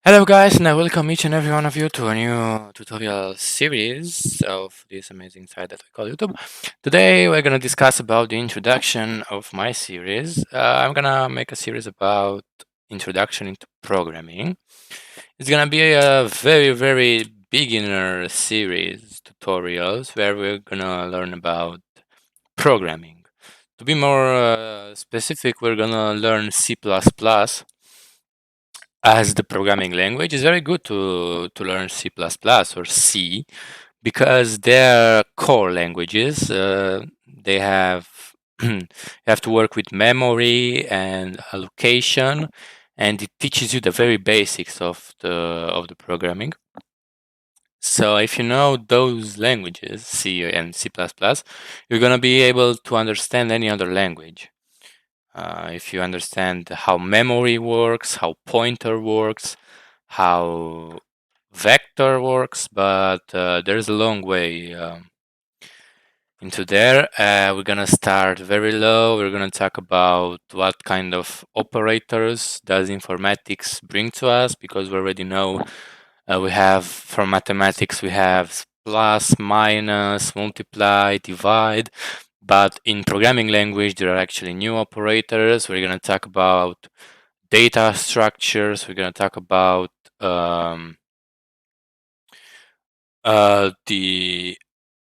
Hello guys, and I welcome each and every one of you to a new tutorial series of this amazing site that we call YouTube. Today we're gonna discuss about the introduction of my series. I'm gonna make a series about introduction into programming. It's gonna be a very beginner series tutorials where we're gonna learn about programming. To be more specific, we're gonna learn C++ as the programming language. It's very good to learn C++ or C because they're core languages. They have you have to work with memory and allocation, and it teaches you the very basics of the programming. So if you know those languages, C and C++, you're gonna be able to understand any other language. If you understand how memory works, how pointer works, how vector works, but there's a long way into there. We're gonna start very low. We're gonna talk about what kind of operators does informatics bring to us, because we already know we have, for mathematics, we have plus, minus, multiply, divide. But in programming language, there are actually new operators. We're going to talk about data structures. We're going to talk about um, the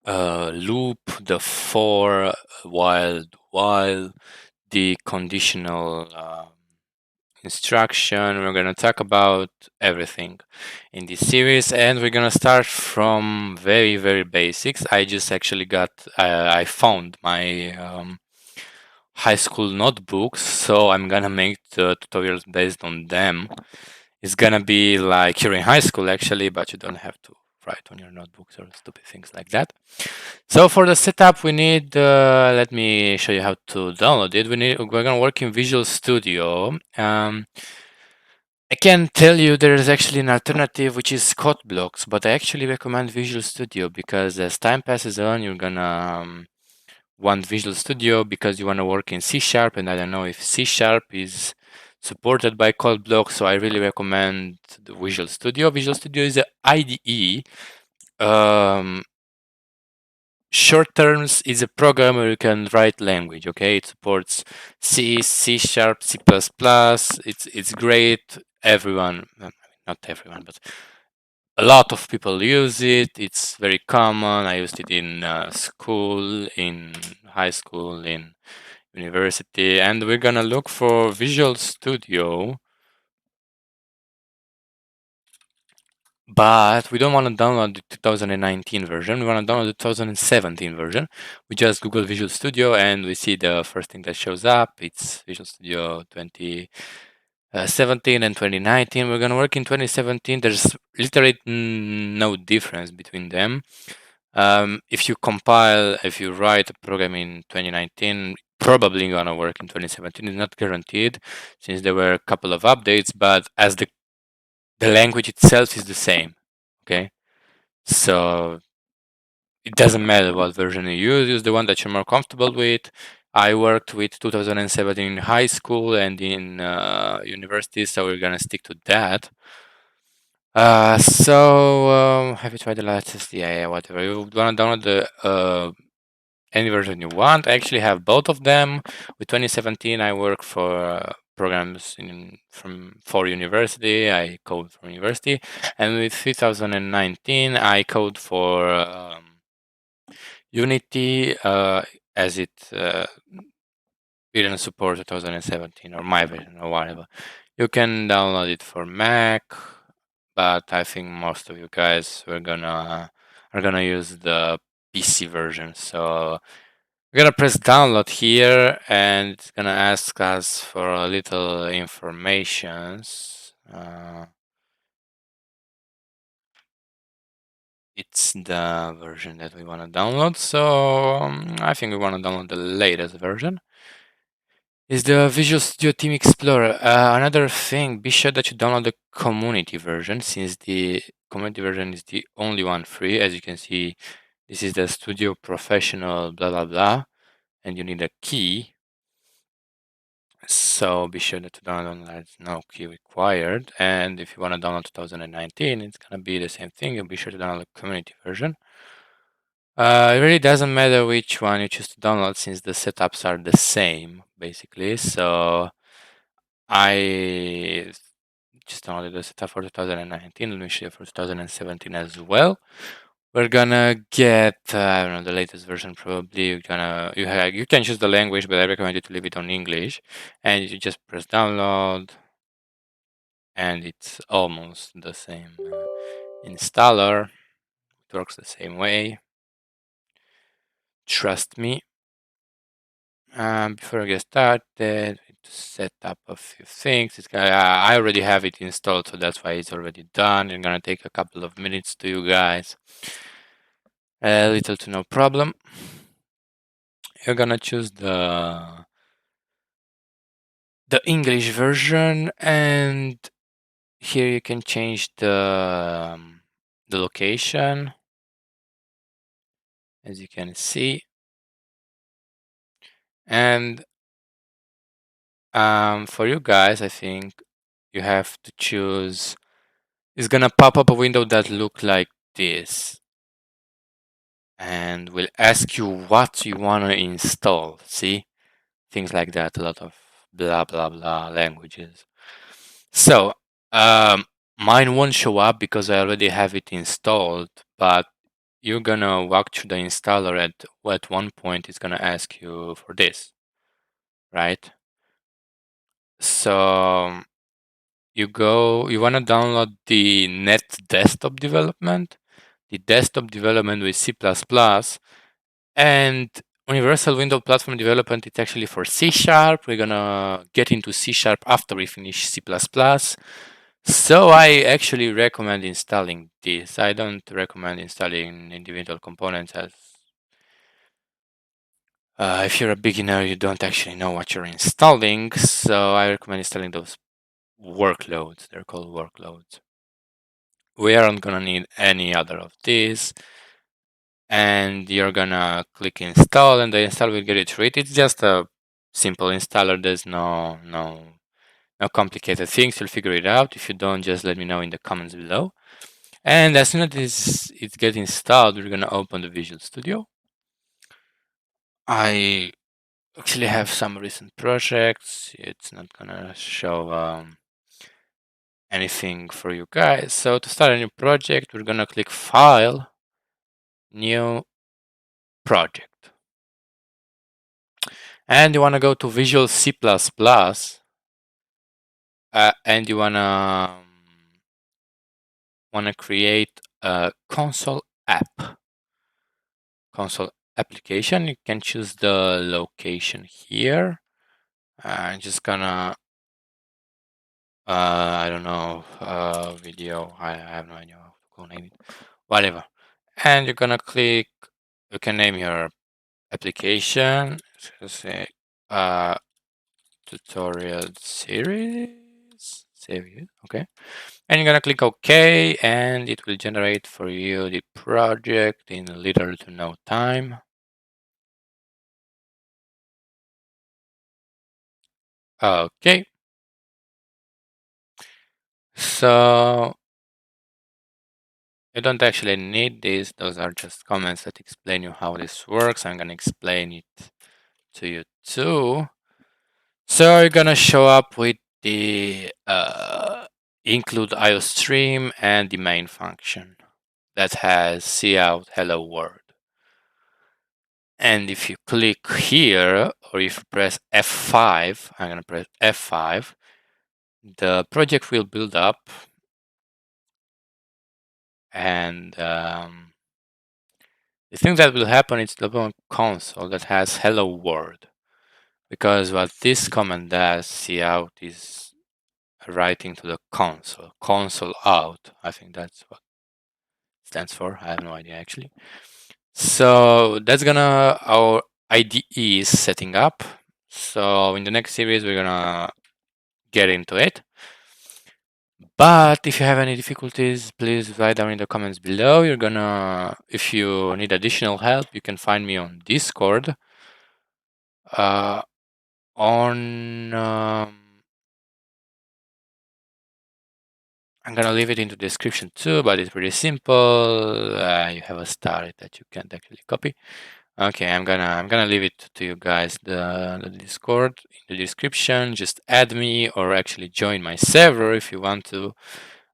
loop, the for, while, the conditional instruction. We're going to talk about everything in this series, and we're going to start from very basics. I just actually I found my high school notebooks, so I'm gonna make the tutorials based on them. It's gonna be like you're in high school actually, but you don't have to write on your notebooks or stupid things like that. So for the setup, we need. Let me show you how to download it. We're gonna work in Visual Studio. I can tell you there is actually an alternative which is Code::Blocks, but I actually recommend Visual Studio because as time passes on, you're gonna want Visual Studio because you want to work in C Sharp, and I don't know if C Sharp is supported by Code::Blocks, so I really recommend the Visual Studio. Visual Studio is a IDE. Um, Short terms is a program where you can write language. Okay, it supports C, C Sharp, C++. It's great. Everyone, not everyone, but a lot of people use it. It's very common. I used it in school, in high school, in university, and we're gonna look for Visual Studio, but we don't want to download the 2019 version. We want to download the 2017 version. We just Google Visual Studio and we see the first thing that shows up. It's Visual Studio 2017 and 2019. We're gonna work in 2017. There's literally no difference between them. If you write a program in 2019, probably gonna work in 2017. It's not guaranteed since there were a couple of updates, but as the language itself is the same. Okay, so it doesn't matter what version you use the one that you're more comfortable with. I worked with 2017 in high school and in university, so we're gonna stick to that. Have you tried the latest? Yeah, whatever. You wanna download the any version you want. I actually have both of them. With 2017, I work for programs for university. I code for university, and with 2019, I code for Unity, as it didn't support 2017 or my version or whatever. You can download it for Mac, but I think most of you guys are gonna use the PC version. So we're gonna press download here, and it's gonna ask us for a little informations. It's the version that we want to download, so I think we want to download the latest version. Is the Visual Studio Team Explorer. Another thing, be sure that you download the community version, since the community version is the only one free. As you can see, this is the Studio Professional blah blah blah, and you need a key. So be sure to download, there's no key required. And if you want to download 2019, it's gonna be the same thing. You'll be sure to download the community version. It really doesn't matter which one you choose to download since the setups are the same, basically. So I just downloaded the setup for 2019. Let me show you for 2017 as well. We're gonna get I don't know, the latest version probably. You can choose the language, but I recommend you to leave it on English, and you just press download, and it's almost the same installer. It works the same way. Trust me. Before I get started, to set up a few things. I already have it installed, so that's why it's already done. It's gonna take a couple of minutes to you guys. Little to no problem. You're gonna choose the English version, and here you can change the location, as you can see. And for you guys, I think you have to choose. It's gonna pop up a window that look like this, and will ask you what you wanna install. See, things like that. A lot of blah blah blah languages. So mine won't show up because I already have it installed, but you're gonna walk through the installer at one point it's gonna ask you for this, right? So you wanna download the net desktop development, the desktop development with C++, and Universal Window Platform Development. It's actually for C#. We're gonna get into C# after we finish C++. So I actually recommend installing this. I don't recommend installing individual components as if you're a beginner, you don't actually know what you're installing. So I recommend installing those workloads. They're called workloads. We aren't gonna need any other of these. And you're gonna click install, and the install will get it right. It's just a simple installer. There's no complicated things. You'll figure it out. If you don't, just let me know in the comments below. And as soon as it gets installed, we're gonna open the Visual Studio. I actually have some recent projects. It's not gonna show anything for you guys. So to start a new project, we're gonna click File, New Project. And you wanna go to Visual C++, and you wanna create a console app. Console application. You can choose the location here. I'm just gonna I don't know, video. I have no idea how to name it. Whatever. And you're gonna click. You can name your application. Say tutorial series. Okay. And you're gonna click OK, and it will generate for you the project in little to no time. Okay. So you don't actually need this. Those are just comments that explain you how this works. I'm gonna explain it to you too. So you're gonna show up with the include IOStream and the main function that has cout hello world. And if you click here, or if you press F5, I'm gonna press F5, the project will build up, and the thing that will happen is the console that has hello world, because what this command does, cout, is writing to the console out. I think that's what it stands for. I have no idea actually. So that's gonna our IDE is setting up. So in the next series we're gonna get into it. But if you have any difficulties, please write down in the comments below. If you need additional help, you can find me on Discord. on. I'm gonna leave it in the description too, but it's pretty simple. You have a star that you can't actually copy. Okay, I'm gonna leave it to you guys the Discord in the description. Just add me or actually join my server if you want to.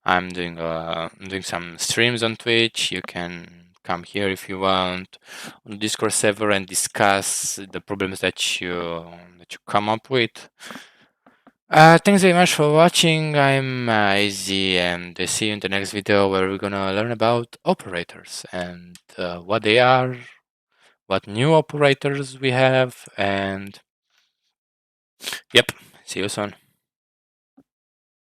I'm doing some streams on Twitch. You can come here if you want on the Discord server and discuss the problems that you come up with. Thanks very much for watching. I'm Izzy, and I see you in the next video where we're gonna learn about operators and what they are, what new operators we have, and yep, see you soon.